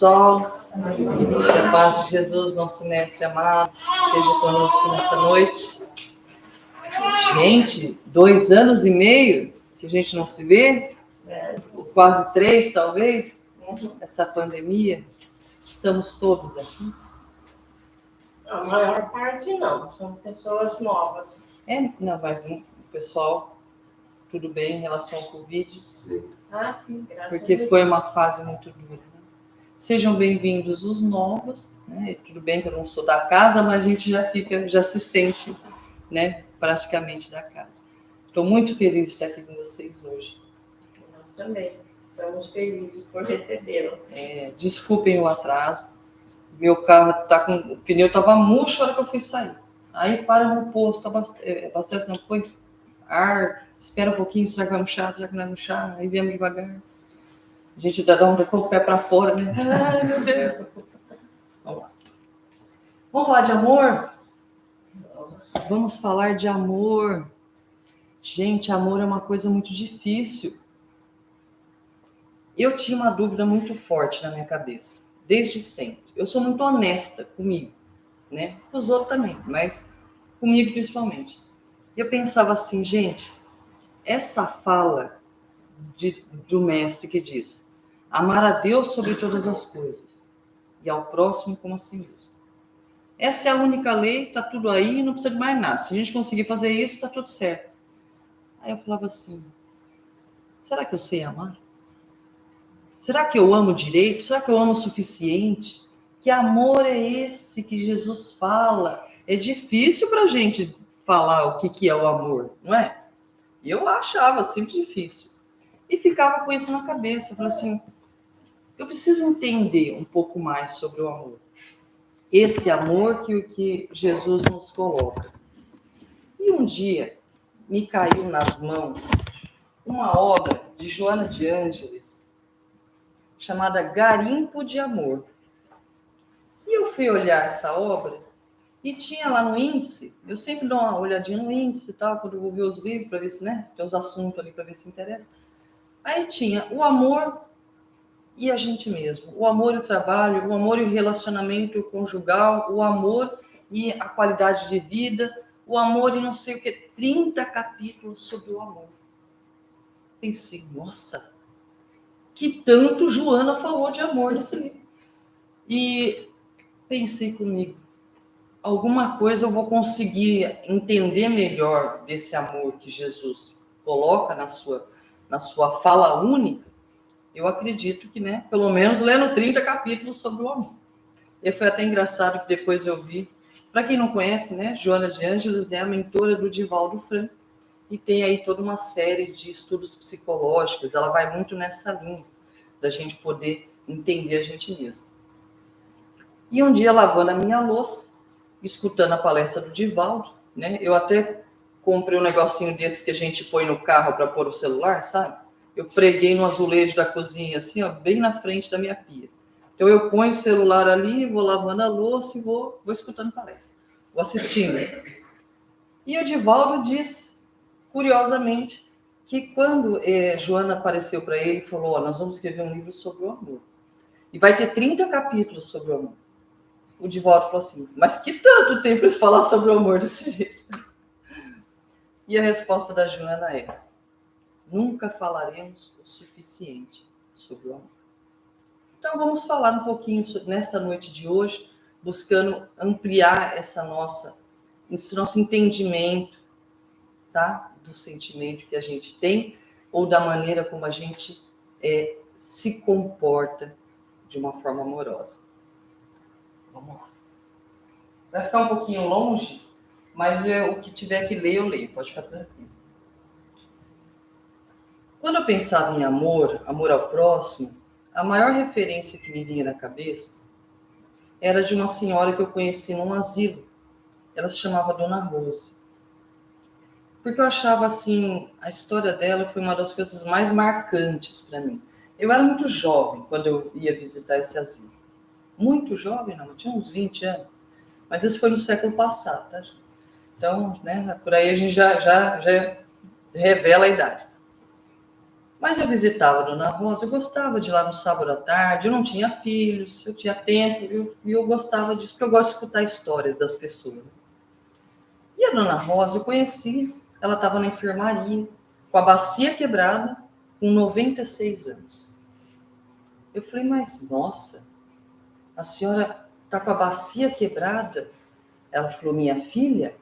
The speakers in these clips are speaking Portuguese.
pessoal, que a paz de Jesus, nosso mestre amado, esteja conosco nesta noite. Gente, 2 anos e meio que a gente não se vê, quase 3 talvez, essa pandemia, estamos todos aqui. A maior parte não, são pessoas novas. Não, mas o pessoal, tudo bem em relação ao Covid? Sim. Sim, graças porque a Deus. foi uma fase muito dura. Né? Sejam bem-vindos os novos, né? Tudo bem que eu não sou da casa, mas a gente já se sente, né, praticamente da casa. Estou muito feliz de estar aqui com vocês hoje. Nós também estamos felizes por recebê-lo. Desculpem o atraso. Meu carro o pneu estava murcho na hora que eu fui sair. Aí para no posto, abastece, não põe ar, espera um pouquinho, será que vai murchar, será que não vai murchar? Aí viemos devagar. A gente dá com o pé para fora, né? Ai, meu Deus. Vamos lá. Vamos falar de amor? Vamos falar de amor. Gente, amor é uma coisa muito difícil. Eu tinha uma dúvida muito forte na minha cabeça, desde sempre. Eu sou muito honesta comigo, né? Com os outros também, mas comigo principalmente. Eu pensava assim, gente, essa fala do mestre que diz: amar a Deus sobre todas as coisas e ao próximo como a si mesmo. Essa é a única lei, tá tudo aí, não precisa de mais nada. Se a gente conseguir fazer isso, tá tudo certo. Aí eu falava assim, será que eu sei amar? Será que eu amo direito? Será que eu amo o suficiente? Que amor é esse que Jesus fala? É difícil pra gente falar o que é o amor, não é? Eu achava sempre difícil. E ficava com isso na cabeça. Eu falei assim, eu preciso entender um pouco mais sobre o amor. Esse amor que Jesus nos coloca. E um dia me caiu nas mãos uma obra de Joana de Ângeles chamada Garimpo de Amor. E eu fui olhar essa obra e tinha lá no índice, eu sempre dou uma olhadinha no índice e tal, quando eu vou ver os livros, para ver se, né, tem os assuntos ali para ver se interessa. Aí tinha o amor e a gente mesmo, o amor e o trabalho, o amor e o relacionamento conjugal, o amor e a qualidade de vida, o amor e não sei o que, 30 capítulos sobre o amor. Pensei, nossa, que tanto Joana falou de amor nesse livro. E pensei comigo, alguma coisa eu vou conseguir entender melhor desse amor que Jesus coloca na sua fala única. Eu acredito que, né, pelo menos lendo 30 capítulos sobre o amor. E foi até engraçado que depois eu vi. Para quem não conhece, né, Joana de Ângeles é a mentora do Divaldo Franco e tem aí toda uma série de estudos psicológicos. Ela vai muito nessa linha da gente poder entender a gente mesmo. E um dia, lavando a minha louça, escutando a palestra do Divaldo, né, eu até comprei um negocinho desse que a gente põe no carro para pôr o celular, sabe? Eu preguei no azulejo da cozinha, assim, ó, bem na frente da minha pia. Então, eu ponho o celular ali, vou lavando a louça e vou escutando palestra, vou assistindo. E o Divaldo disse, curiosamente, que quando Joana apareceu para ele e falou, nós vamos escrever um livro sobre o amor. E vai ter 30 capítulos sobre o amor. O Divaldo falou assim, mas que tanto tempo eles falar sobre o amor desse jeito? E a resposta da Joana é, nunca falaremos o suficiente sobre o amor. Então vamos falar um pouquinho nessa noite de hoje, buscando ampliar esse nosso entendimento, tá? Do sentimento que a gente tem ou da maneira como a gente se comporta de uma forma amorosa. Vamos lá. Vai ficar um pouquinho longe, mas o que tiver que ler, eu leio. Pode ficar tranquilo. Quando eu pensava em amor ao próximo, a maior referência que me vinha na cabeça era de uma senhora que eu conheci num asilo. Ela se chamava Dona Rose. Porque eu achava assim, a história dela foi uma das coisas mais marcantes para mim. Eu era muito jovem quando eu ia visitar esse asilo. Muito jovem, não, eu tinha uns 20 anos. Mas isso foi no século passado, tá? Então, né, por aí a gente já revela a idade. Mas eu visitava a Dona Rosa, eu gostava de ir lá no sábado à tarde, eu não tinha filhos, eu tinha tempo, e eu gostava disso, porque eu gosto de escutar histórias das pessoas. E a Dona Rosa, eu conheci, ela estava na enfermaria, com a bacia quebrada, com 96 anos. Eu falei, mas nossa, a senhora está com a bacia quebrada? Ela falou, minha filha,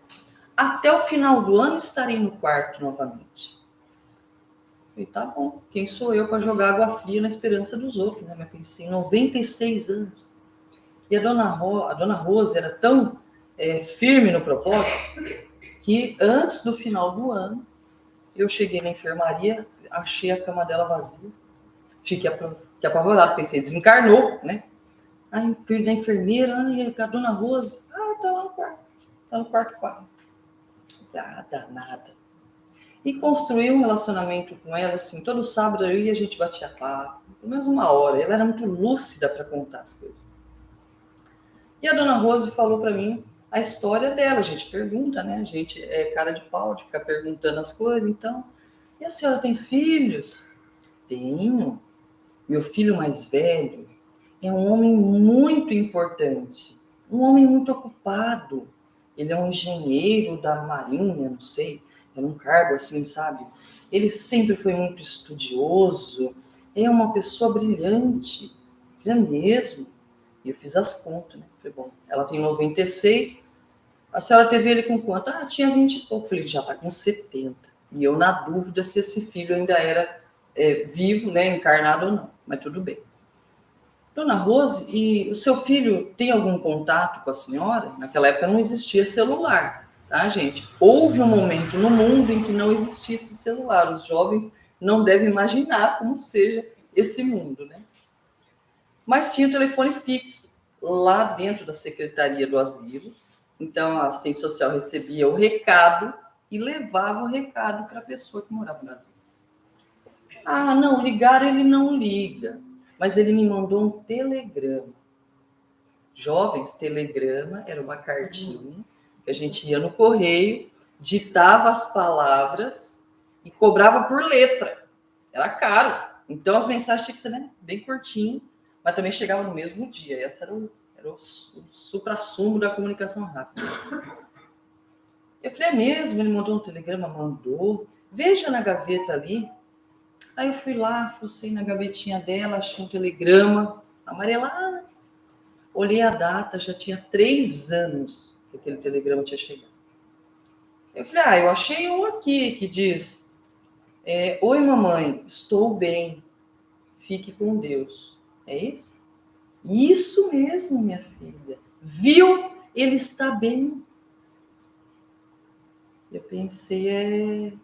até o final do ano estarei no quarto novamente. Eu falei, tá bom, quem sou eu para jogar água fria na esperança dos outros, né? Mas pensei, 96 anos. E a Dona Rosa era tão firme no propósito que antes do final do ano, eu cheguei na enfermaria, achei a cama dela vazia. Fiquei apavorado, pensei, desencarnou, né? Aí, filho da enfermeira, a Dona Rosa, tá lá no quarto, tá no quarto. Danada. E construí um relacionamento com ela, assim, todo sábado eu ia, a gente batia papo, pelo menos uma hora. Ela era muito lúcida para contar as coisas. E a Dona Rose falou para mim a história dela. A gente pergunta, né? A gente é cara de pau de ficar perguntando as coisas. Então, e a senhora tem filhos? Tenho. Meu filho mais velho é um homem muito importante, um homem muito ocupado. Ele é um engenheiro da Marinha, não sei, era um cargo assim, sabe? Ele sempre foi muito estudioso, é uma pessoa brilhante, é mesmo. E eu fiz as contas, né? Falei, bom, ela tem 96, a senhora teve ele com quanto? Tinha 20 e pouco. Falei, já está com 70. E eu na dúvida se esse filho ainda era vivo, né, encarnado ou não, mas tudo bem. Dona Rose, e o seu filho tem algum contato com a senhora? Naquela época não existia celular, tá, gente? Houve um momento no mundo em que não existisse celular. Os jovens não devem imaginar como seja esse mundo, né? Mas tinha o telefone fixo lá dentro da secretaria do asilo. Então, a assistente social recebia o recado e levava o recado para a pessoa que morava no asilo. Não, ligar ele não liga, mas ele me mandou um telegrama. Jovens, telegrama era uma cartinha que a gente ia no correio, ditava as palavras e cobrava por letra. Era caro. Então as mensagens tinham que ser, né, bem curtinho, mas também chegava no mesmo dia. Esse era o suprassumo da comunicação rápida. Eu falei, é mesmo? Ele mandou um telegrama? Mandou. Veja na gaveta ali. Aí eu fui lá, fucei na gavetinha dela, achei um telegrama amarelado. Olhei a data, já tinha 3 anos que aquele telegrama tinha chegado. Eu falei, eu achei um aqui que diz, oi mamãe, estou bem, fique com Deus. É isso? Isso mesmo, minha filha. Viu? Ele está bem. Eu pensei,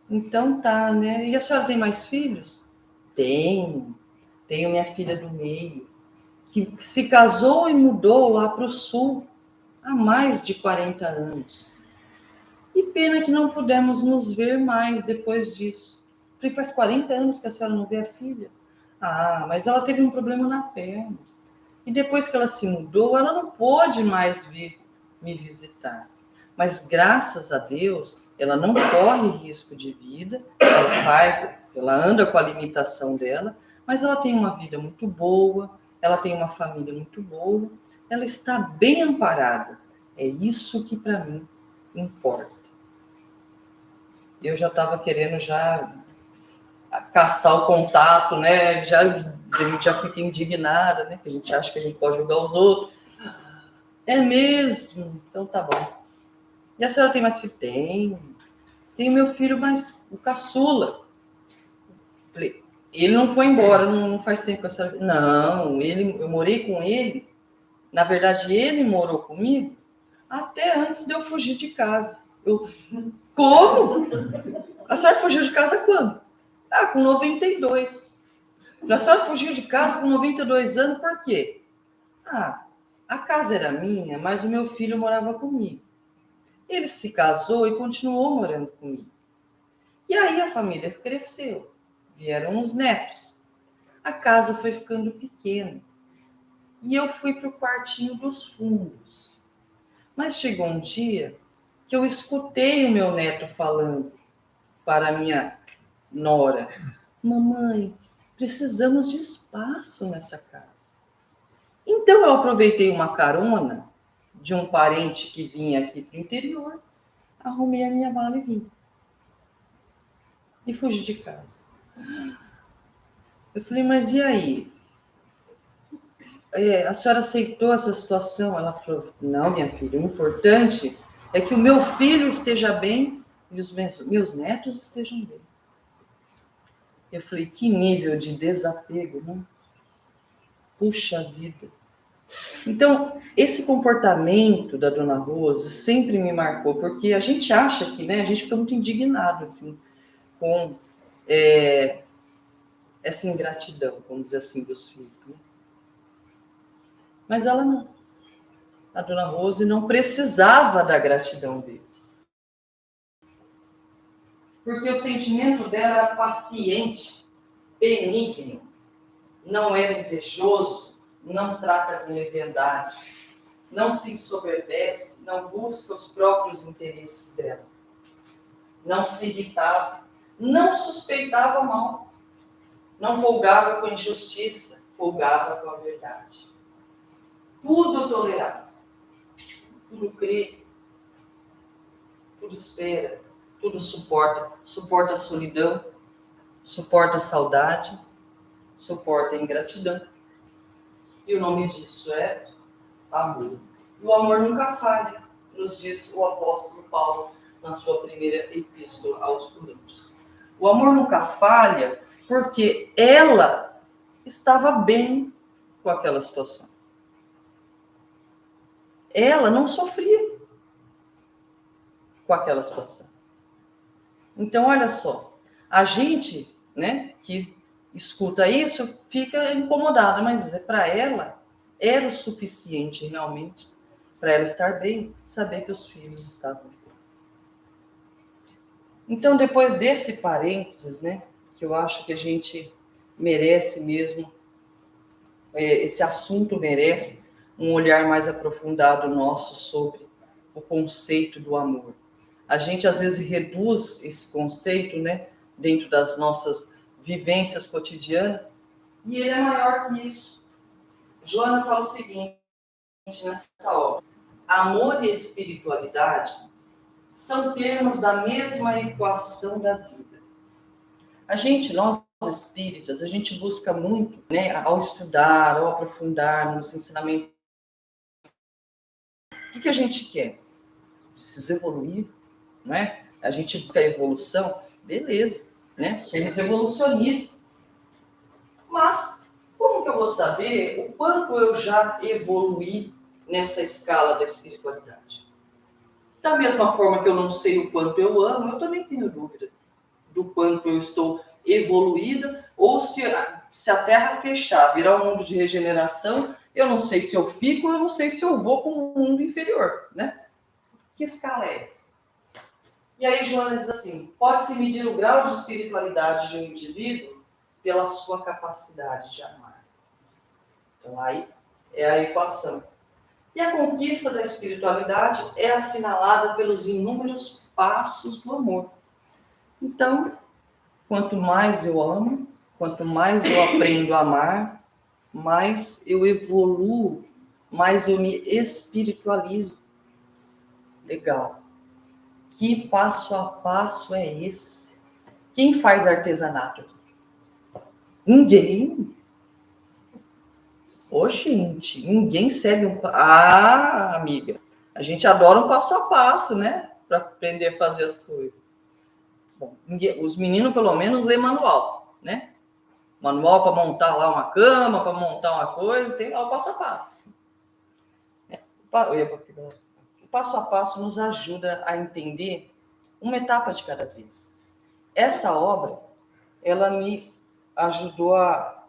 então tá, né? E a senhora tem mais filhos? Tenho minha filha do meio, que se casou e mudou lá para o sul há mais de 40 anos. E pena que não pudemos nos ver mais depois disso. Porque faz 40 anos que a senhora não vê a filha. Mas ela teve um problema na perna. E depois que ela se mudou, ela não pôde mais vir me visitar. Mas graças a Deus, ela não corre risco de vida, ela anda com a limitação dela, mas ela tem uma vida muito boa, ela tem uma família muito boa, ela está bem amparada. É isso que para mim importa. Eu já estava querendo caçar o contato, né? A gente já fica indignada, né? Que a gente acha que a gente pode julgar os outros. É mesmo? Então tá bom. E a senhora tem mais filho? Tem meu filho, mas o caçula. Falei, ele não foi embora, não faz tempo que a senhora... Não, eu morei com ele. Na verdade, ele morou comigo até antes de eu fugir de casa. Como? A senhora fugiu de casa quando? Com 92. A senhora fugiu de casa com 92 anos, por quê? A casa era minha, mas o meu filho morava comigo. Ele se casou e continuou morando comigo. E aí a família cresceu, vieram os netos. A casa foi ficando pequena. E eu fui para o quartinho dos fundos. Mas chegou um dia que eu escutei o meu neto falando para a minha nora. Mamãe, precisamos de espaço nessa casa. Então eu aproveitei uma carona de um parente que vinha aqui para o interior, arrumei a minha mala e vim. E fugi de casa. Eu falei, mas e aí? A senhora aceitou essa situação? Ela falou, não, minha filha, o importante é que o meu filho esteja bem e os meus netos estejam bem. Eu falei, que nível de desapego, né? Puxa vida. Então, esse comportamento da Dona Rose sempre me marcou, porque a gente acha que, né, a gente fica muito indignado, assim, com essa ingratidão, vamos dizer assim, dos filhos. Né? Mas ela não. A Dona Rose não precisava da gratidão deles. Porque o sentimento dela era paciente, benigno, não era invejoso, não trata com leviandade, não se ensoberbece, não busca os próprios interesses dela, não se irritava, não suspeitava mal, não folgava com a injustiça, folgava com a verdade. Tudo tolerava, tudo crê, tudo espera, tudo suporta. Suporta a solidão, suporta a saudade, suporta a ingratidão. E o nome disso é amor. E o amor nunca falha, nos diz o apóstolo Paulo na sua primeira epístola aos Coríntios. O amor nunca falha porque ela estava bem com aquela situação. Ela não sofria com aquela situação. Então, olha só, a gente, né, que escuta isso, fica incomodada, mas para ela era o suficiente realmente para ela estar bem, saber que os filhos estavam bem. Então, depois desse parênteses, né, que eu acho que a gente merece mesmo, esse assunto merece um olhar mais aprofundado nosso sobre o conceito do amor. A gente às vezes reduz esse conceito, né, dentro das nossas vivências cotidianas, e ele é maior que isso. Joana fala o seguinte nessa obra: amor e espiritualidade são termos da mesma equação da vida. Nós espíritas, a gente busca muito, né, ao estudar, ao aprofundar nos ensinamentos. O que a gente quer? Preciso evoluir, não é? A gente busca a evolução, beleza, né? Somos evolucionistas. Mas como que eu vou saber o quanto eu já evoluí nessa escala da espiritualidade? Da mesma forma que eu não sei o quanto eu amo, eu também tenho dúvida do quanto eu estou evoluída, ou se a Terra fechar, virar um mundo de regeneração, eu não sei se eu fico, eu não sei se eu vou para um mundo inferior, né? Que escala é essa? E aí Joana diz assim, pode-se medir o grau de espiritualidade de um indivíduo pela sua capacidade de amar. Então aí é a equação. E a conquista da espiritualidade é assinalada pelos inúmeros passos do amor. Então, quanto mais eu amo, quanto mais eu aprendo a amar, mais eu evoluo, mais eu me espiritualizo. Legal. Que passo a passo é esse? Quem faz artesanato aqui? Ninguém. Ô, gente, ninguém segue um... Ah, amiga, a gente adora um passo a passo, né? Para aprender a fazer as coisas. Bom, os meninos, pelo menos, lê manual, né? Manual para montar lá uma cama, para montar uma coisa, tem lá o passo a passo. O passo a passo nos ajuda a entender uma etapa de cada vez. Essa obra, ela me ajudou a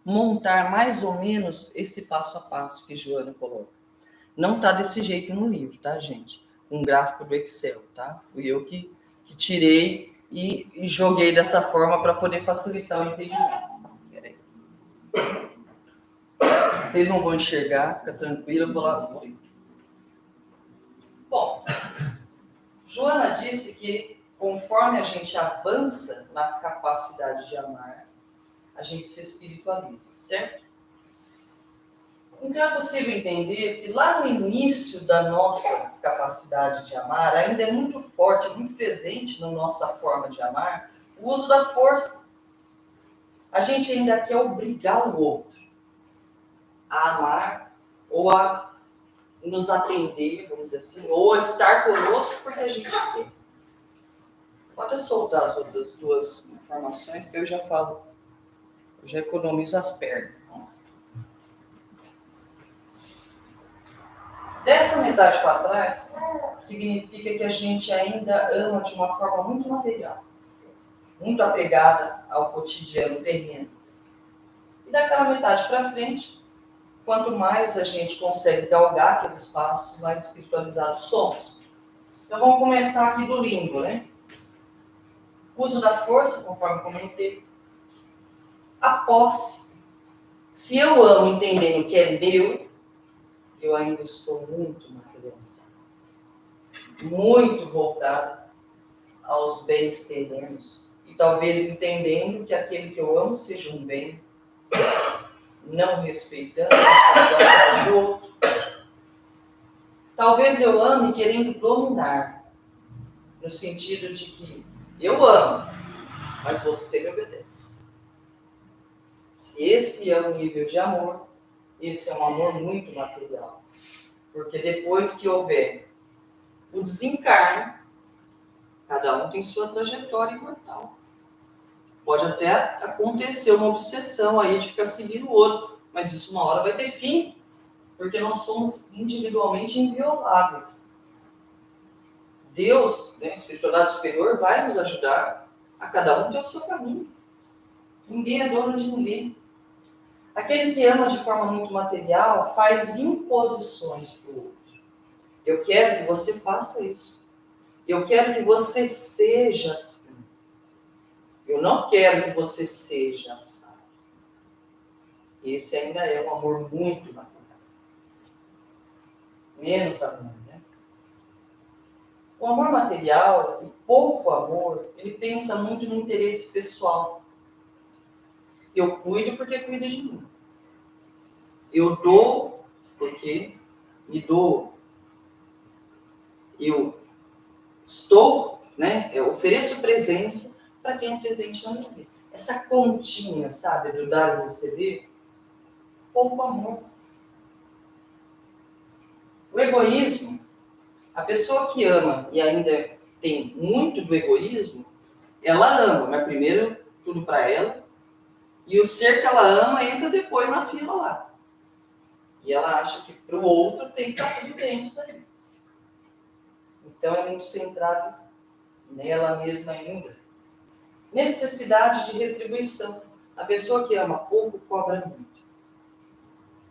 montar mais ou menos esse passo a passo que Joana coloca. Não está desse jeito no livro, tá, gente? Um gráfico do Excel, tá? Fui eu que tirei e joguei dessa forma para poder facilitar o entendimento. Peraí. Vocês não vão enxergar, fica tranquilo, eu vou lá. Bom, Joana disse que conforme a gente avança na capacidade de amar, a gente se espiritualiza, certo? Então é possível entender que lá no início da nossa capacidade de amar, ainda é muito forte, muito presente na nossa forma de amar, o uso da força. A gente ainda quer obrigar o outro a amar ou a nos atender, vamos dizer assim, ou a estar conosco porque a gente quer. Pode soltar as outras duas informações que eu já falo. Eu já economizo as pernas. Dessa metade para trás, significa que a gente ainda ama de uma forma muito material, muito apegada ao cotidiano terreno. E daquela metade para frente, quanto mais a gente consegue galgar aquele espaço, mais espiritualizados somos. Então vamos começar aqui do limbo, né? Uso da força, conforme comentei. A posse. Se eu amo entendendo que é meu, eu ainda estou muito materializado. Muito voltado aos bens terrenos. E talvez entendendo que aquele que eu amo seja um bem, não respeitando a qualidade do outro. Talvez eu ame querendo dominar, no sentido de que eu amo, mas você me obedece. Se esse é o nível de amor, esse é um amor muito material. Porque depois que houver o desencarne, cada um tem sua trajetória imortal. Pode até acontecer uma obsessão aí de ficar seguindo o outro, mas isso uma hora vai ter fim, porque nós somos individualmente invioláveis. Deus, né, a espiritualidade superior, vai nos ajudar a cada um ter o seu caminho. Ninguém é dono de ninguém. Aquele que ama de forma muito material faz imposições para o outro. Eu quero que você faça isso. Eu quero que você seja assim. Eu não quero que você seja assim. Esse ainda é um amor muito material. Menos amor, né? O amor material, e pouco amor, ele pensa muito no interesse pessoal. Eu cuido porque cuido de mim. Eu dou porque me dou. Eu estou, né? Eu ofereço presença para quem é presente na minha vida. Essa continha, sabe, do dar e receber, pouco amor. O egoísmo, a pessoa que ama e ainda tem muito do egoísmo, ela ama, mas primeiro tudo para ela, e o ser que ela ama entra depois na fila lá. E ela acha que para o outro tem que estar tudo bem isso daí. Então é muito centrado nela mesma ainda. Necessidade de retribuição. A pessoa que ama pouco cobra muito.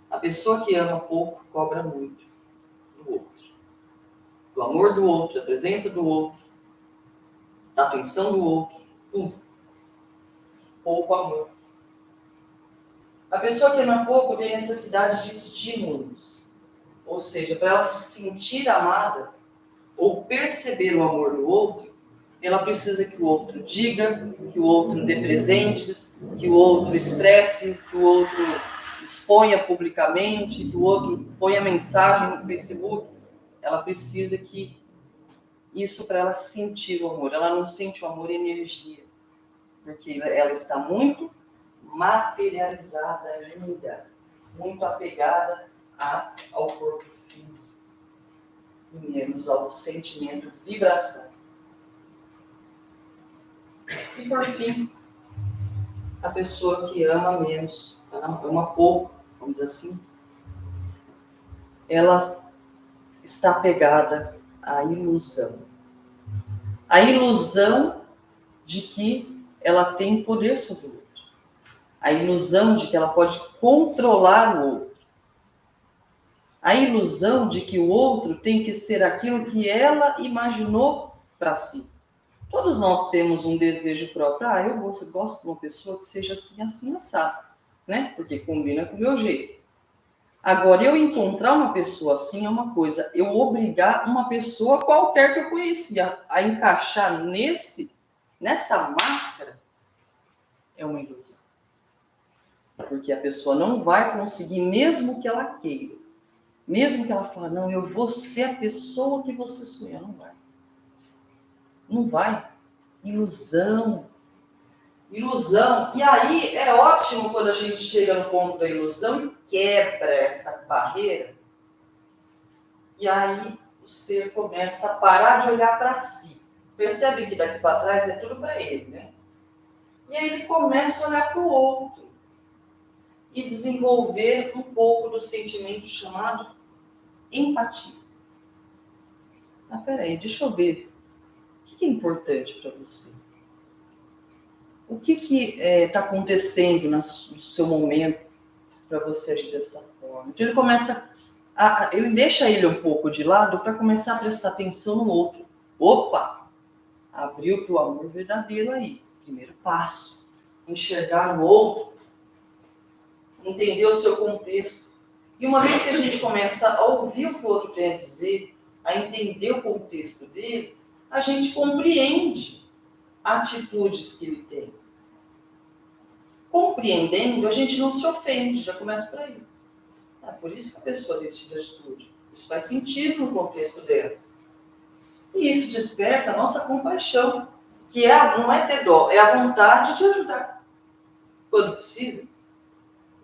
A pessoa que ama pouco cobra muito do outro. Do amor do outro, da presença do outro, da atenção do outro, tudo. Pouco amor. A pessoa que ama pouco tem necessidade de estímulos. Ou seja, para ela se sentir amada ou perceber o amor do outro, ela precisa que o outro diga, que o outro dê presentes, que o outro expresse, que o outro exponha publicamente, que o outro ponha mensagem no Facebook. Ela precisa que isso para ela sentir o amor. Ela não sente o amor energia, porque ela está muito materializada ainda, muito apegada ao corpo físico, e menos ao sentimento vibração. E por fim, a pessoa que ama menos, ela ama pouco, vamos dizer assim, ela está apegada à ilusão. A ilusão de que ela tem poder sobre o outro. A ilusão de que ela pode controlar o outro. A ilusão de que o outro tem que ser aquilo que ela imaginou para si. Todos nós temos um desejo próprio. Eu gosto de uma pessoa que seja assim, assim, assado, né? Porque combina com o meu jeito. Agora, eu encontrar uma pessoa assim é uma coisa. Eu obrigar uma pessoa qualquer que eu conhecia a encaixar nessa máscara é uma ilusão. Porque a pessoa não vai conseguir, mesmo que ela queira. Mesmo que ela fale, não, eu vou ser a pessoa que você sonha. Não vai. Não vai. Ilusão. Ilusão. E aí é ótimo quando a gente chega no ponto da ilusão e quebra essa barreira. E aí o ser começa a parar de olhar para si. Percebe que daqui para trás é tudo para ele, né? E aí ele começa a olhar para o outro e desenvolver um pouco do sentimento chamado empatia. Ah, peraí, deixa eu ver. O que é importante para você? O que está acontecendo no seu momento para você agir dessa forma? Então ele começa ele deixa ele um pouco de lado para começar a prestar atenção no outro. Opa! Abriu para o amor verdadeiro aí. Primeiro passo. Enxergar o outro. Entender o seu contexto. E uma vez que a gente começa a ouvir o que o outro tem a dizer, a entender o contexto dele, a gente compreende atitudes que ele tem. Compreendendo, a gente não se ofende, já começa por aí. Por isso que a pessoa decide a atitude. Isso faz sentido no contexto dela. E isso desperta a nossa compaixão, que não é ter dó, é a vontade de ajudar. Quando possível.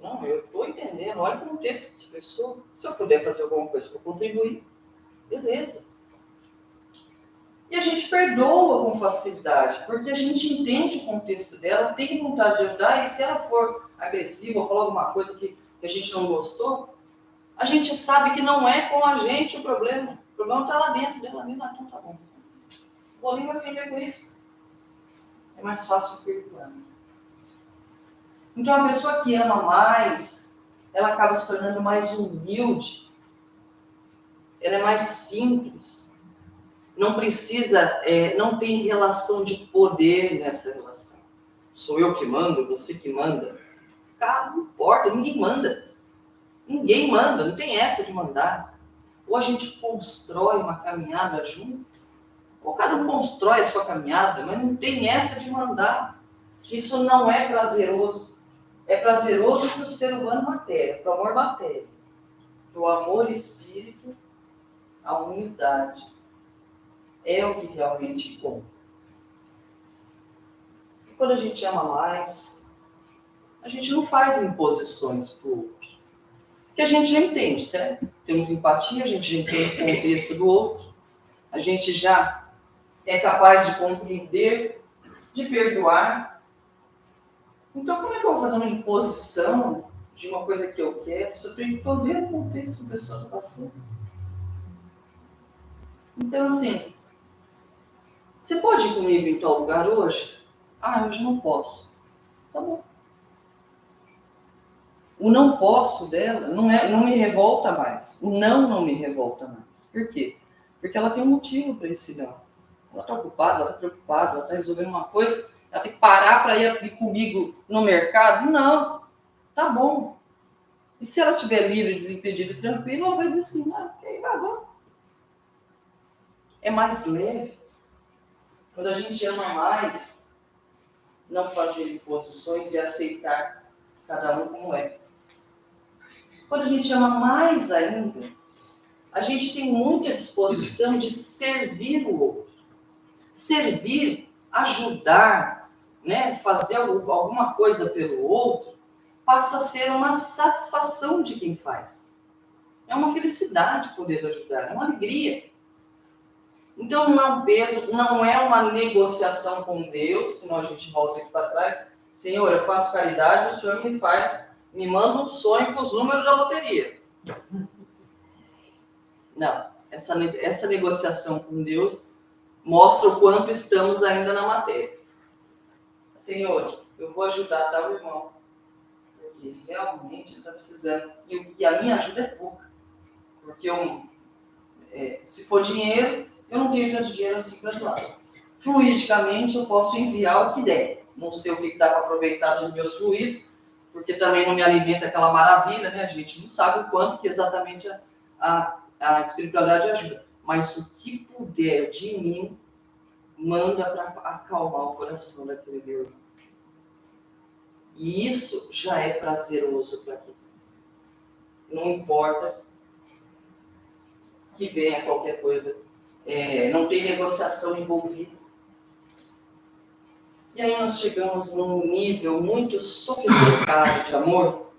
Não, eu estou entendendo, olha o contexto dessa pessoa. Se eu puder fazer alguma coisa para contribuir, beleza. E a gente perdoa com facilidade, porque a gente entende o contexto dela, tem vontade de ajudar, e se ela for agressiva ou falar alguma coisa que a gente não gostou, a gente sabe que não é com a gente o problema. O problema está lá dentro dela mesmo. Então tá bom. Vou nem me ofender com isso. É mais fácil perdoar. Então a pessoa que ama mais, ela acaba se tornando mais humilde. Ela é mais simples. Não precisa, não tem relação de poder nessa relação. Sou eu que mando, você que manda. Cara, não importa, ninguém manda. Ninguém manda, não tem essa de mandar. Ou a gente constrói uma caminhada junto, ou cada um constrói a sua caminhada, mas não tem essa de mandar. Isso não é prazeroso. É prazeroso para o ser humano matéria, para o amor matéria. Para o amor espírito, a humildade. É o que realmente conta. E quando a gente ama mais, a gente não faz imposições para o outro. Porque a gente já entende, certo? Temos empatia, a gente já entende o contexto do outro, a gente já é capaz de compreender, de perdoar. Então, como é que eu vou fazer uma imposição de uma coisa que eu quero se eu estou vendo o contexto que a pessoa está passando? Então, assim, você pode ir comigo em tal lugar hoje? Hoje não posso. Tá bom. O não posso dela não me revolta mais. O não me revolta mais. Por quê? Porque ela tem um motivo para esse não. Ela está ocupada, ela está preocupada, ela está resolvendo uma coisa, ela tem que parar para ir comigo no mercado? Não. Tá bom. E se ela estiver livre, desimpedida e tranquila, ela vai dizer assim, ok, vai bom. É mais leve. Quando a gente ama mais, não fazer imposições e aceitar cada um como é. Quando a gente ama mais ainda, a gente tem muita disposição de servir o outro. Servir, ajudar, né, fazer alguma coisa pelo outro, passa a ser uma satisfação de quem faz. É uma felicidade poder ajudar, é uma alegria. Então não é um peso, não é uma negociação com Deus, senão a gente volta aqui para trás. Senhor, eu faço caridade, o Senhor me manda um sonho com os números da loteria. Não, essa negociação com Deus mostra o quanto estamos ainda na matéria. Senhor, eu vou ajudar tal irmão, porque realmente ele está precisando. E a minha ajuda é pouca. Porque se for dinheiro, eu não tenho tanto dinheiro assim para doar. Fluidicamente, eu posso enviar o que der. Não sei o que dá para aproveitar dos meus fluidos, porque também não me alimenta aquela maravilha, né? A gente não sabe o quanto que exatamente a espiritualidade ajuda. Mas o que puder de mim, manda para acalmar o coração daquele meu irmão. E isso já é prazeroso para mim. Não importa que venha qualquer coisa. Não tem negociação envolvida. E aí nós chegamos num nível muito sofisticado de amor,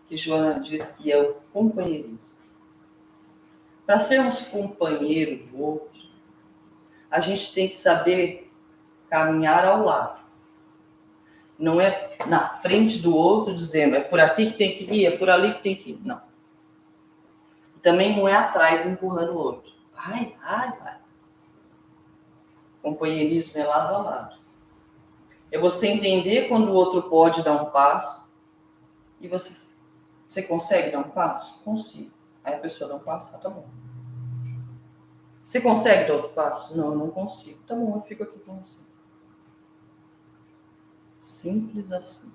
que Joana diz que é o companheirismo. Para sermos companheiro do outro, a gente tem que saber caminhar ao lado. Não é na frente do outro dizendo, é por aqui que tem que ir, é por ali que tem que ir. Não. Também não é atrás empurrando o outro. Vai. Companheirismo é lado a lado. É você entender quando o outro pode dar um passo e você consegue dar um passo? Consigo. Aí a pessoa dá um passo, tá bom. Você consegue dar outro passo? Não, eu não consigo. Tá bom, eu fico aqui com você. Simples assim.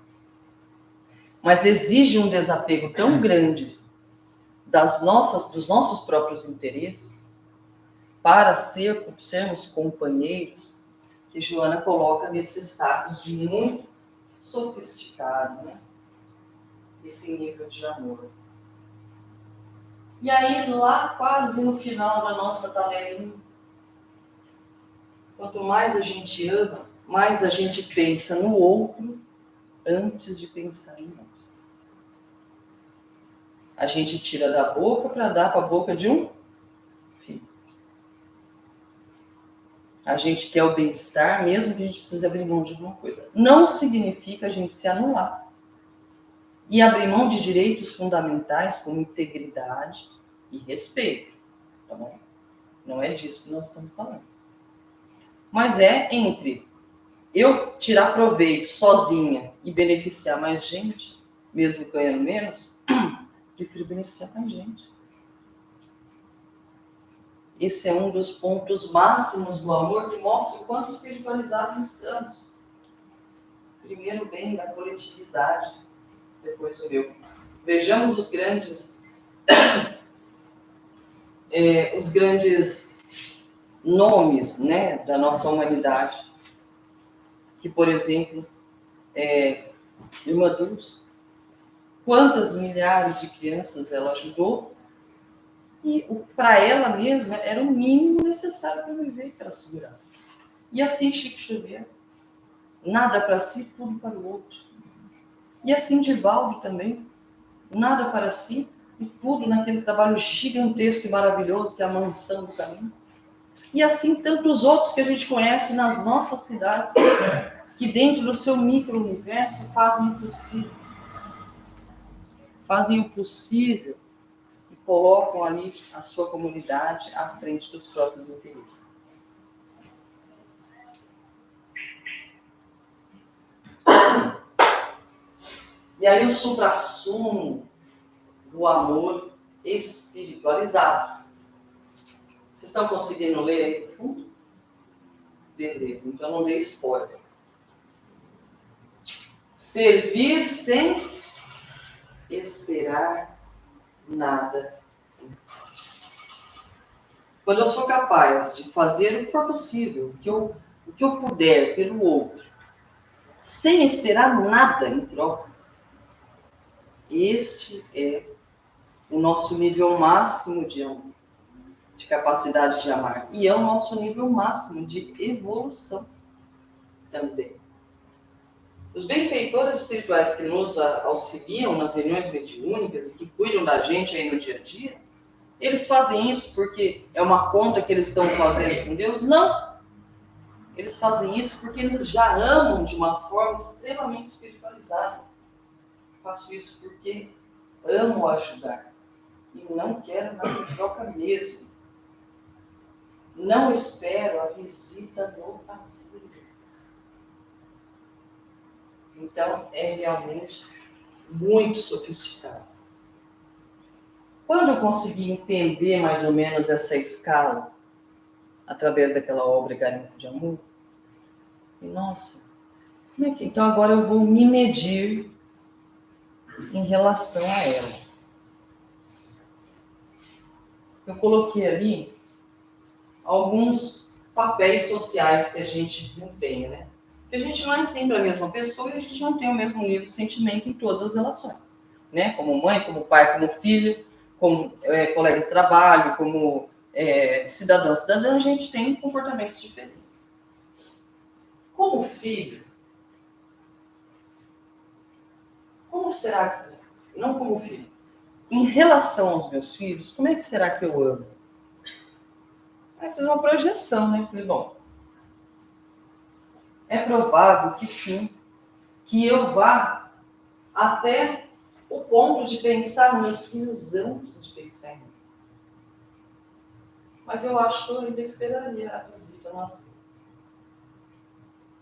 Mas exige um desapego tão grande dos nossos próprios interesses para sermos companheiros, que Joana coloca nesses status de muito sofisticado, né? Esse nível de amor. E aí, lá quase no final da nossa tabelinha, quanto mais a gente ama, mais a gente pensa no outro antes de pensar em nós. A gente tira da boca para dar para a boca de um filho. A gente quer o bem-estar, mesmo que a gente precise abrir mão de alguma coisa. Não significa a gente se anular e abrir mão de direitos fundamentais como integridade e respeito. Tá bom? Não é disso que nós estamos falando. Mas é entre eu tirar proveito sozinha e beneficiar mais gente, mesmo ganhando menos, prefiro beneficiar mais gente. Esse é um dos pontos máximos do amor que mostra o quanto espiritualizados estamos. Primeiro o bem da coletividade, depois o meu. Vejamos os grandes nomes, né, da nossa humanidade. Que, por exemplo, Irmã Dulce, quantas milhares de crianças ela ajudou e para ela mesma era o mínimo necessário para viver, para segurar. E assim Chico Xavier, nada para si, tudo para o outro. E assim Divaldo também, nada para si e tudo naquele trabalho gigantesco e maravilhoso que é a Mansão do Caminho. E assim tantos outros que a gente conhece nas nossas cidades, que dentro do seu micro-universo fazem o possível. Fazem o possível e colocam ali a sua comunidade à frente dos próprios interesses. E aí o suprassumo do amor espiritualizado. Vocês estão conseguindo ler aí no fundo? Beleza, então não dê spoiler. Servir sem esperar nada. Quando eu sou capaz de fazer o que for possível, o que eu puder pelo outro, sem esperar nada em troca, este é o nosso nível máximo de amor, de capacidade de amar. E é o nosso nível máximo de evolução também. Os benfeitores espirituais que nos auxiliam nas reuniões mediúnicas e que cuidam da gente aí no dia a dia, eles fazem isso porque é uma conta que eles estão fazendo com Deus? Não! Eles fazem isso porque eles já amam de uma forma extremamente espiritualizada. Eu faço isso porque amo ajudar e não quero nada em troca mesmo. Não espero a visita no asilo. Então, é realmente muito sofisticado. Quando eu consegui entender mais ou menos essa escala, através daquela obra Garimpo de Amor, e nossa, como é que... Então agora eu vou me medir em relação a ela. Eu coloquei ali alguns papéis sociais que a gente desempenha, né? Porque a gente não é sempre a mesma pessoa e a gente não tem o mesmo nível de sentimento em todas as relações, né? Como mãe, como pai, como filho, como colega de trabalho, como cidadão, a gente tem comportamentos diferentes. Como filho, como será que... Não como filho. Em relação aos meus filhos, como é que será que eu amo? Aí fiz uma projeção, né? Falei, bom, é provável que sim, que eu vá até o ponto de pensar nos meus filhos antes de pensar em mim. Mas eu acho que eu ainda esperaria a visita nossa.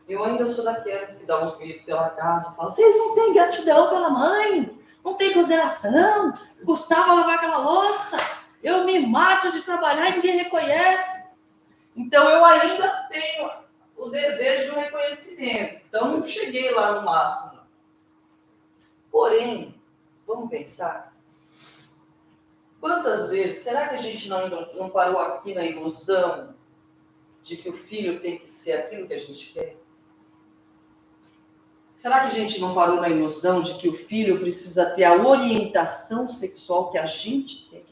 Eu ainda sou daquelas que dá uns gritos pela casa e fala, vocês não têm gratidão pela mãe, não tem consideração, Gustavo lavar aquela louça, eu me mato de trabalhar e ninguém reconhece. Então eu ainda tenho o desejo de um reconhecimento. Então não cheguei lá no máximo. Porém, vamos pensar, quantas vezes, será que a gente não parou aqui na ilusão de que o filho tem que ser aquilo que a gente quer? Será que a gente não parou na ilusão de que o filho precisa ter a orientação sexual que a gente tem?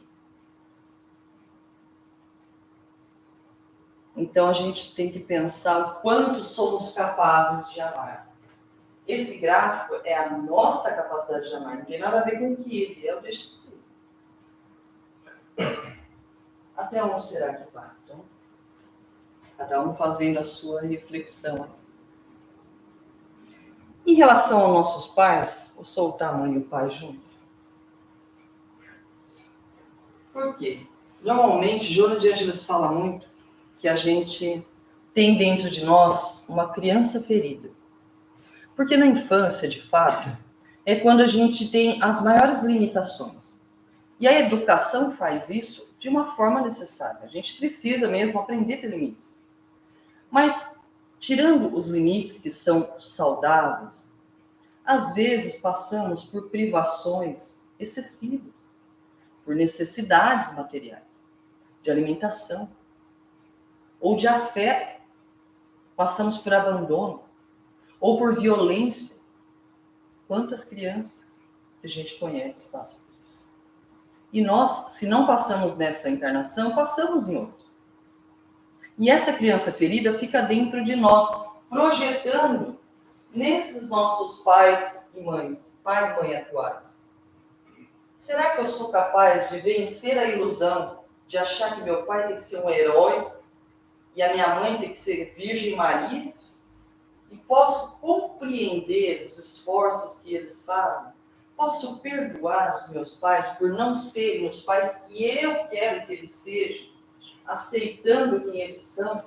Então a gente tem que pensar o quanto somos capazes de amar. Esse gráfico é a nossa capacidade de amar, não tem nada a ver com o que ele é ou deixa de ser. Até onde será que vai? Então, cada um fazendo a sua reflexão. Em relação aos nossos pais, vou soltar a mãe e o pai junto. Por quê? Normalmente, Joana de Ângeles fala muito que a gente tem dentro de nós uma criança ferida. Porque na infância, de fato, é quando a gente tem as maiores limitações. E a educação faz isso de uma forma necessária. A gente precisa mesmo aprender a ter limites. Mas, tirando os limites que são saudáveis, às vezes passamos por privações excessivas, por necessidades materiais, de alimentação, ou de afeto. Passamos por abandono, ou por violência. Quantas crianças que a gente conhece passam por isso? E nós, se não passamos nessa encarnação, passamos em outras. E essa criança ferida fica dentro de nós, projetando nesses nossos pais e mães, pai e mãe atuais. Será que eu sou capaz de vencer a ilusão de achar que meu pai tem que ser um herói e a minha mãe tem que ser Virgem Maria? E posso compreender os esforços que eles fazem? Posso perdoar os meus pais por não serem os pais que eu quero que eles sejam, aceitando quem eles são?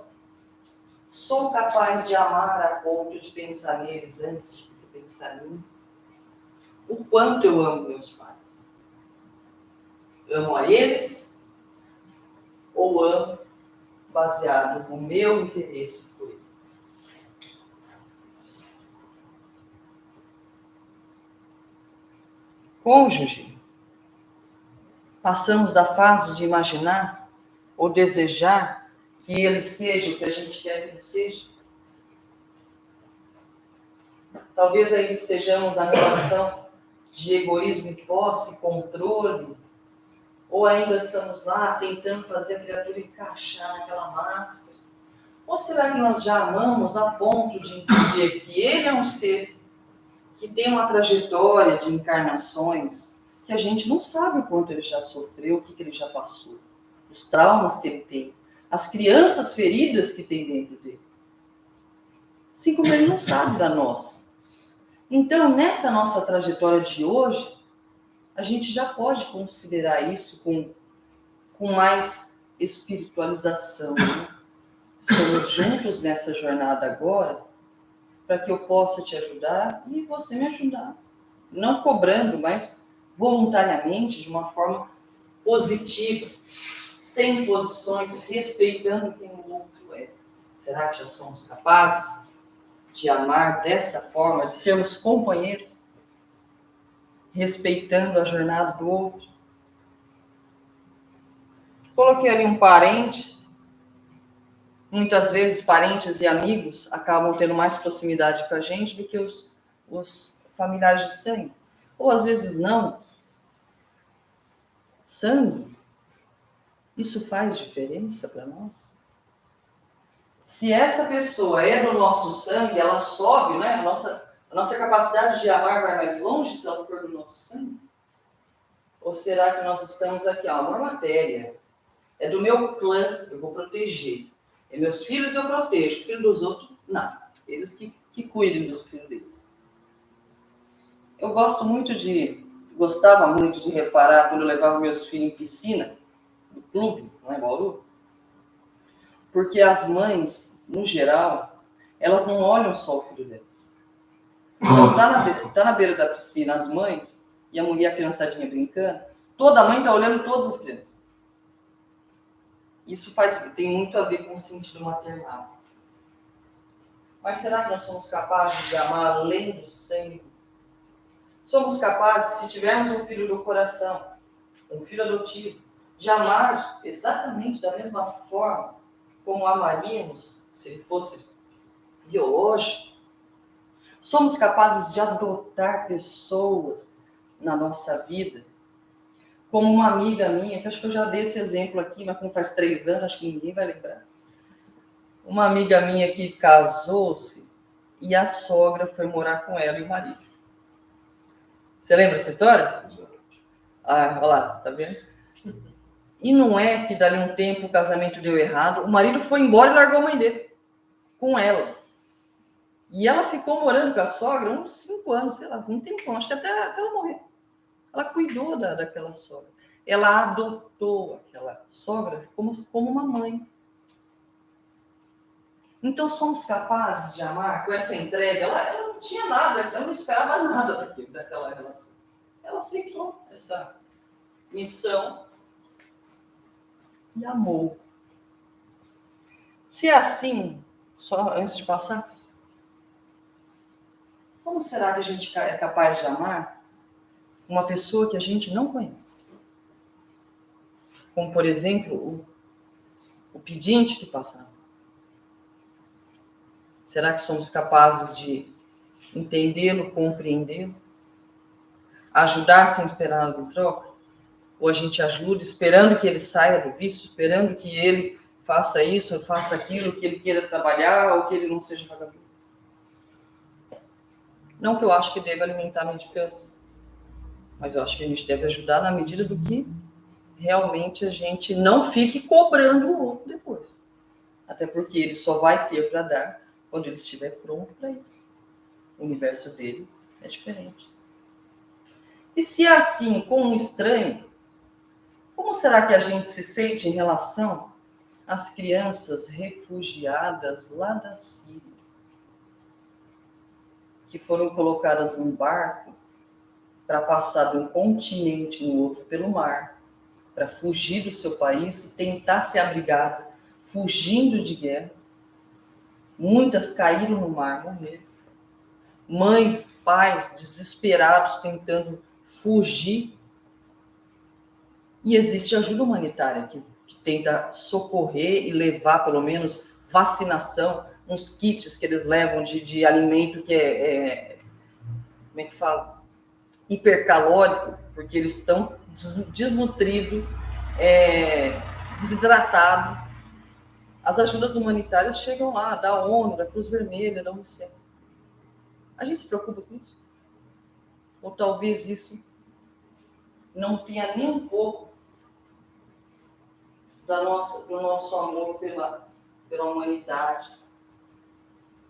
Sou capaz de amar a ponto de pensar neles antes de pensar em mim? O quanto eu amo meus pais? Amo a eles ou amo baseado no meu interesse por eles? Cônjuge, passamos da fase de imaginar ou desejar que ele seja o que a gente quer que ele seja. Talvez ainda estejamos na relação de egoísmo e posse, controle, ou ainda estamos lá tentando fazer a criatura encaixar naquela máscara. Ou será que nós já amamos a ponto de entender que ele é um ser que tem uma trajetória de encarnações que a gente não sabe o quanto ele já sofreu, o que ele já passou, os traumas que ele tem, as crianças feridas que tem dentro dele. Assim como ele não sabe da nossa. Então, nessa nossa trajetória de hoje, a gente já pode considerar isso com mais espiritualização. Né? Estamos juntos nessa jornada agora, para que eu possa te ajudar e você me ajudar. Não cobrando, mas voluntariamente, de uma forma positiva, sem imposições, respeitando quem o outro é. Será que já somos capazes de amar dessa forma, de sermos companheiros? respeitando a jornada do outro. Coloquei ali um parente. Muitas vezes, parentes e amigos acabam tendo mais proximidade com a gente do que os familiares de sangue. Ou às vezes não. Sangue, isso faz diferença para nós? Se essa pessoa é do nosso sangue, ela sobe, né? A nossa capacidade de amar vai mais longe se ela for do nosso sangue? Ou será que nós estamos aqui, amor matéria? É do meu clã, eu vou proteger. É meus filhos eu protejo, filho dos outros, não. Eles que cuidem dos filhos deles. Eu gostava muito de reparar quando eu levava meus filhos em piscina, no clube, lá em Bauru, porque as mães, no geral, elas não olham só o filho delas. Então, tá na beira da piscina as mães e a mulher, a criançadinha brincando, toda mãe tá olhando todas as crianças. Isso tem muito a ver com o sentido maternal. Mas será que nós somos capazes de amar além do sangue? Somos capazes, se tivermos um filho do coração, um filho adotivo, de amar exatamente da mesma forma como amaríamos se ele fosse biológico? Somos capazes de adotar pessoas na nossa vida? Como uma amiga minha, que acho que eu já dei esse exemplo aqui, mas como faz 3 anos, acho que ninguém vai lembrar. Uma amiga minha que casou-se e a sogra foi morar com ela e o marido. Você lembra dessa história? Ah, olha lá, tá vendo? E não é que dali um tempo o casamento deu errado, o marido foi embora e largou a mãe dele com ela. E ela ficou morando com a sogra uns 5 anos, sei lá, um tempão, acho que até ela morrer. Ela cuidou daquela sogra. Ela adotou aquela sogra como uma mãe. Então, somos capazes de amar com essa entrega? Ela não tinha nada, ela não esperava nada daquela relação. Ela aceitou essa missão e amou. Se é assim, só antes de passar, como será que a gente é capaz de amar uma pessoa que a gente não conhece? Como, por exemplo, o pedinte que passa. Será que somos capazes de entendê-lo, compreendê-lo? Ajudar sem esperar nada em troca? Ou a gente ajuda esperando que ele saia do vício, esperando que ele faça isso, faça aquilo, que ele queira trabalhar ou que ele não seja vagabundo? Não que eu acho que deva alimentar mendicantes, mas eu acho que a gente deve ajudar na medida do que realmente a gente não fique cobrando o outro depois. Até porque ele só vai ter para dar quando ele estiver pronto para isso. O universo dele é diferente. E se é assim com um estranho, como será que a gente se sente em relação às crianças refugiadas lá da Síria, que foram colocadas num barco para passar de um continente no outro pelo mar, para fugir do seu país e tentar se abrigar, fugindo de guerras? Muitas caíram no mar, morreram. Mães, pais desesperados tentando fugir. E existe ajuda humanitária que tenta socorrer e levar pelo menos vacinação, uns kits que eles levam de alimento que como é que fala? Hipercalórico, porque eles estão desnutridos, desidratados. As ajudas humanitárias chegam lá, da ONU, da Cruz Vermelha, da Unicef. A gente se preocupa com isso? Ou talvez isso não tenha nem um pouco do nosso amor pela humanidade,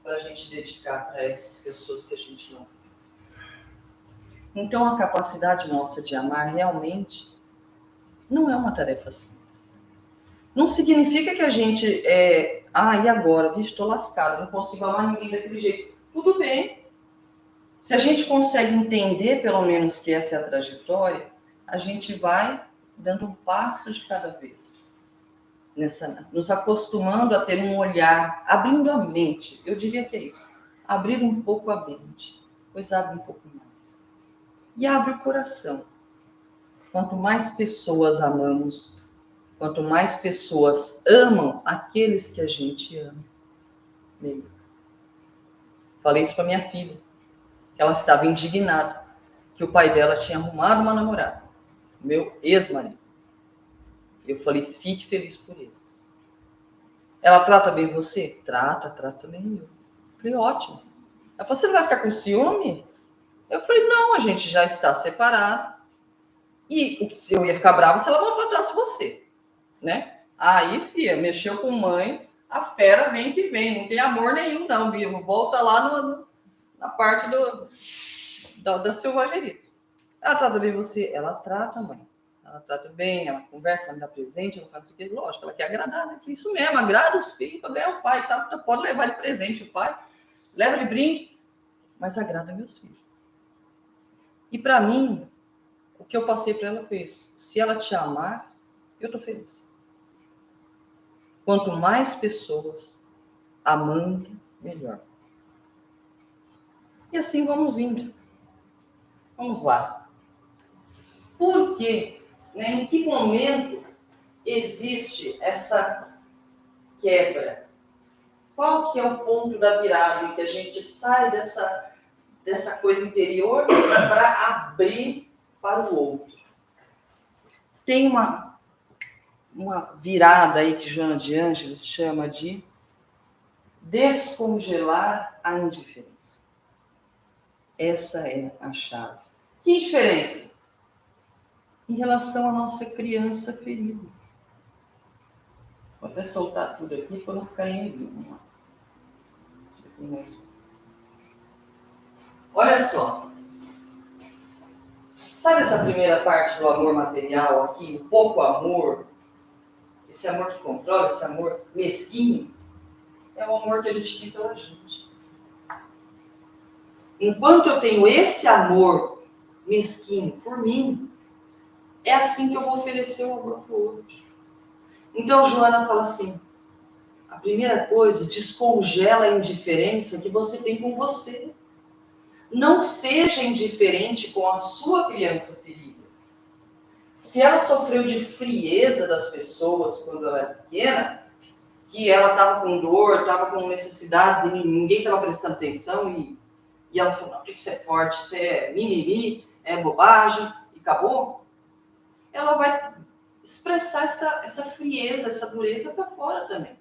para a gente dedicar para essas pessoas que a gente não conhece. Então, a capacidade nossa de amar realmente não é uma tarefa simples. Não significa que a gente e agora? Vixe, estou lascado, não consigo amar ninguém daquele jeito. Tudo bem. Se a gente consegue entender, pelo menos, que essa é a trajetória, a gente vai dando um passo de cada vez. Nos acostumando a ter um olhar, abrindo a mente. Eu diria que é isso. Abrir um pouco a mente, pois abre um pouco mais. e abre o coração. Quanto mais pessoas amamos, quanto mais pessoas amam aqueles que a gente ama. Falei isso para minha filha, que ela estava indignada, que o pai dela tinha arrumado uma namorada, meu ex-marido. Eu falei, fique feliz por ele. Ela trata bem você? Trata bem eu. Falei, ótimo. Ela falou, você não vai ficar com ciúme? Eu falei, não, a gente já está separado. E eu ia ficar brava se ela maltratasse você, né? Aí, filha, mexeu com mãe, a fera vem que vem. Não tem amor nenhum, não, Bivo. Volta lá na parte da selvageria. Ela trata bem você? Ela trata, mãe. Ela trata bem, ela conversa, ela me dá presente, ela faz o que? Lógico, ela quer agradar, né? Isso mesmo, agrada os filhos para ganhar o pai, tá? Pode levar de presente o pai, leva de brinde, mas agrada meus filhos. E para mim, o que eu passei para ela foi isso. Se ela te amar, eu tô feliz. Quanto mais pessoas amando, melhor. E assim vamos indo. Vamos lá. Por quê? Né? Em que momento existe essa quebra? Qual que é o ponto da virada em que a gente sai dessa coisa interior para abrir para o outro? Tem uma virada aí que Joana de Ângeles chama de descongelar a indiferença. Essa é a chave. Que indiferença? Em relação à nossa criança ferida. Vou até soltar tudo aqui para não ficar em envio. Olha só. Sabe essa primeira parte do amor material aqui? O pouco amor, esse amor que controla, esse amor mesquinho, é o amor que a gente tem pela gente. Enquanto eu tenho esse amor mesquinho por mim, é assim que eu vou oferecer o amor para o outro. Então, Joana fala assim, a primeira coisa, descongela a indiferença que você tem com você. Não seja indiferente com a sua criança ferida. Se ela sofreu de frieza das pessoas quando ela era pequena, que ela estava com dor, estava com necessidades e ninguém estava prestando atenção e ela falou, não, isso é forte, isso é mimimi, é bobagem, e acabou, ela vai expressar essa frieza, essa dureza para fora também.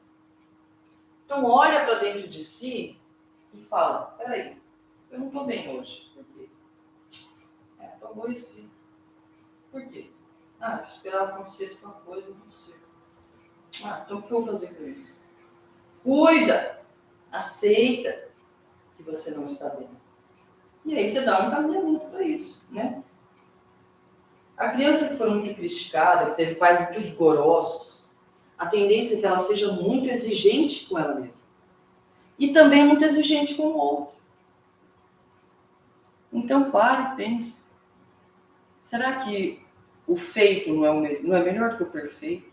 Então, olha para dentro de si e fala, peraí, eu não estou bem hoje. Por quê? Estou aborrecido. Por quê? Eu esperava que acontecesse uma coisa, não aconteceu. Então o que eu vou fazer com isso? Cuida! Aceita que você não está bem. E aí você dá um encaminhamento para isso, né? A criança que foi muito criticada, que teve pais muito rigorosos, a tendência é que ela seja muito exigente com ela mesma. E também muito exigente com o outro. Então pare e pense. Será que o feito não é melhor que o perfeito?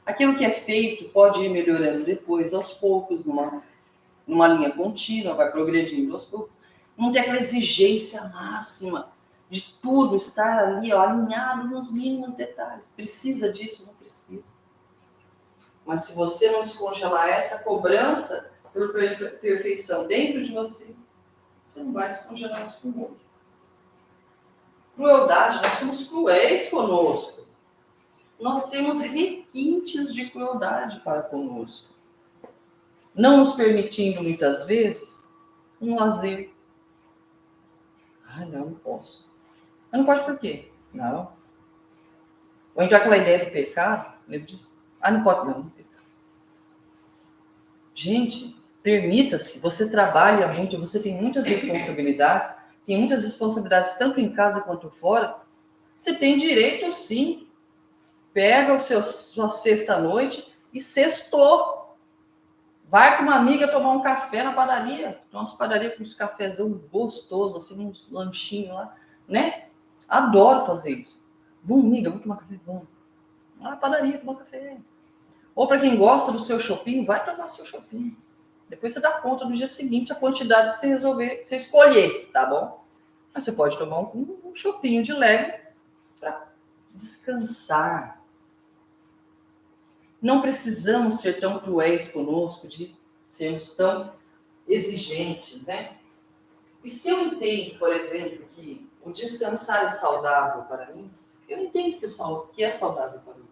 Aquilo que é feito pode ir melhorando depois, aos poucos, numa linha contínua, vai progredindo aos poucos. Não tem aquela exigência máxima de tudo estar ali, alinhado nos mínimos detalhes. Precisa disso? Não precisa. Mas se você não descongelar essa cobrança por perfeição dentro de você, você não vai descongelar isso com o outro. Crueldade, nós somos cruéis conosco. Nós temos requintes de crueldade para conosco. Não nos permitindo, muitas vezes, um lazer. Não posso. Eu não posso por quê? Não. Ou então aquela ideia do pecado, ele diz, não pode não. Gente, permita-se, você trabalha muito, você tem muitas responsabilidades, tanto em casa quanto fora. Você tem direito, sim. Pega sua sexta-noite e sextou. Vai com uma amiga tomar um café na padaria. Tem umas padarias com uns cafezão gostosos, assim, uns lanchinhos lá, né? Adoro fazer isso. Vamos, amiga, vamos tomar café, vamos. Lá na padaria, tomar café. Ou para quem gosta do seu shopping, vai tomar seu shopping. Depois você dá conta no dia seguinte a quantidade que você resolver, que você escolher, tá bom? Mas você pode tomar um chopinho de leve para descansar. Não precisamos ser tão cruéis conosco, de sermos tão exigentes, né? E se eu entendo, por exemplo, que o descansar é saudável para mim, eu entendo que é saudável para mim.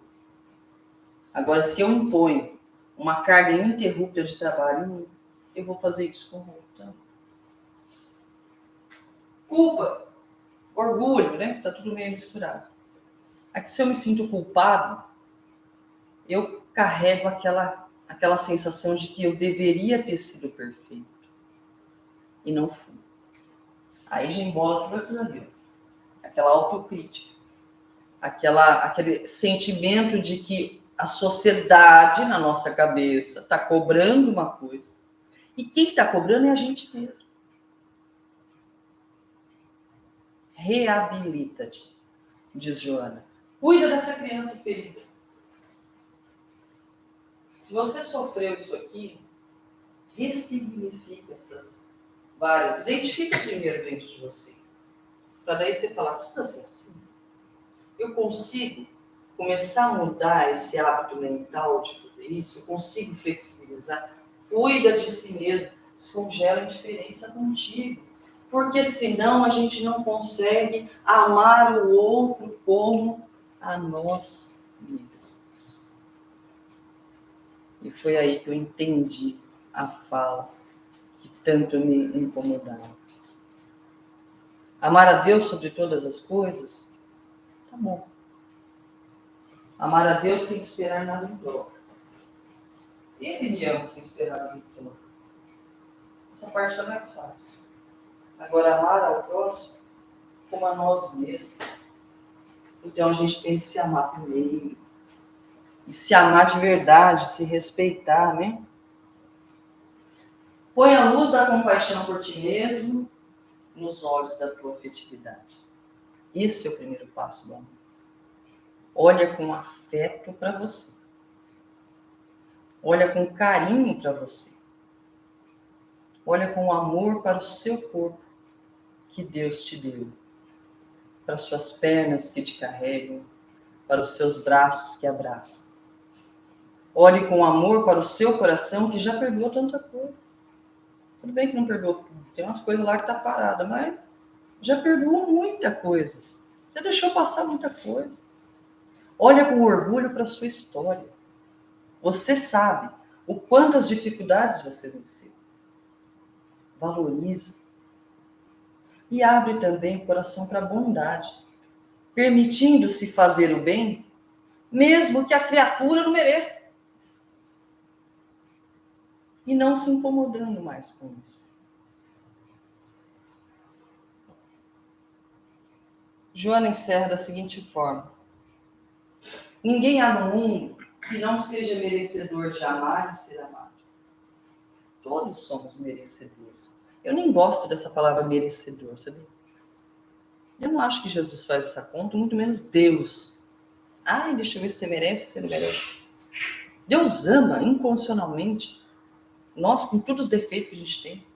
Agora, se eu imponho uma carga ininterrupta de trabalho, eu vou fazer isso com o outro também. Culpa, orgulho, né? Tá tudo meio misturado. Aqui, se eu me sinto culpado, eu carrego aquela sensação de que eu deveria ter sido perfeito e não fui. Aí já embola tudo aquilo ali. Aquela autocrítica. Aquele sentimento de que a sociedade, na nossa cabeça, está cobrando uma coisa. E quem está cobrando é a gente mesmo. Reabilita-te, diz Joana. Cuida dessa criança ferida. Se você sofreu isso aqui, ressignifica essas várias. Identifica primeiro dentro de você. Para daí você falar, precisa ser assim. Eu consigo começar a mudar esse hábito mental de fazer isso? Eu consigo flexibilizar? Cuida de si mesmo. Descongela a indiferença contigo. Porque senão a gente não consegue amar o outro como a nós mesmos. E foi aí que eu entendi a fala que tanto me incomodava. Amar a Deus sobre todas as coisas? Tá bom. Amar a Deus sem esperar nada em troca. Ele me ama sem esperar nada em troca. Essa parte está mais fácil. Agora, amar ao próximo como a nós mesmos. Então, a gente tem que se amar primeiro. E se amar de verdade, se respeitar, né? Põe a luz da compaixão por ti mesmo nos olhos da tua afetividade. Esse é o primeiro passo do amor. Olha com afeto para você. Olha com carinho para você. Olha com amor para o seu corpo que Deus te deu. Para suas pernas que te carregam, para os seus braços que abraçam. Olhe com amor para o seu coração que já perdoou tanta coisa. Tudo bem que não perdoou tudo. Tem umas coisas lá que tá parada, mas já perdoou muita coisa. Já deixou passar muita coisa. Olha com orgulho para a sua história. Você sabe o quantas dificuldades você venceu. Valoriza. E abre também o coração para a bondade, permitindo-se fazer o bem, mesmo que a criatura não mereça. E não se incomodando mais com isso. Joana encerra da seguinte forma. Ninguém há no mundo que não seja merecedor de amar e ser amado. Todos somos merecedores. Eu nem gosto dessa palavra merecedor, sabia? Eu não acho que Jesus faz essa conta, muito menos Deus. Ai, deixa eu ver se você merece, se você não merece. Deus ama incondicionalmente. Nós, com todos os defeitos que a gente tem.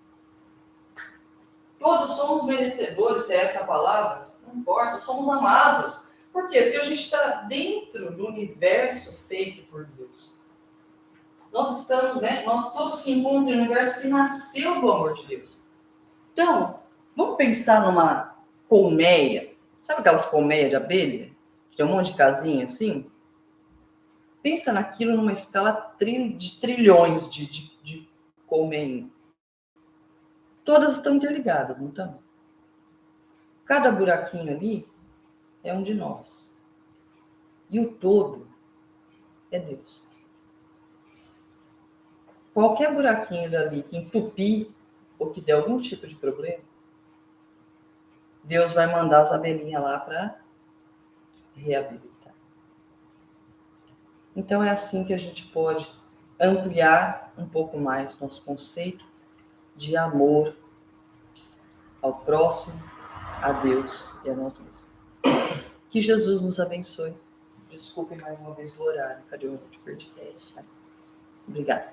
Todos somos merecedores, se é essa a palavra. Não importa, somos amados. Por quê? Porque a gente está dentro do universo feito por Deus. Nós estamos, né? Nós todos se encontramos no universo que nasceu do amor de Deus. Então, vamos pensar numa colmeia. Sabe aquelas colmeias de abelha? Tem um monte de casinha assim? Pensa naquilo numa escala de trilhões de colmeias. Todas estão interligadas, não estão? Cada buraquinho ali é um de nós. E o todo é Deus. Qualquer buraquinho dali que entupir ou que der algum tipo de problema, Deus vai mandar as abelhinhas lá para reabilitar. Então é assim que a gente pode ampliar um pouco mais nosso conceito de amor ao próximo, a Deus e a nós mesmos. Que Jesus nos abençoe. Desculpem mais uma vez o horário. Cadê o outro? Perdi. Obrigada.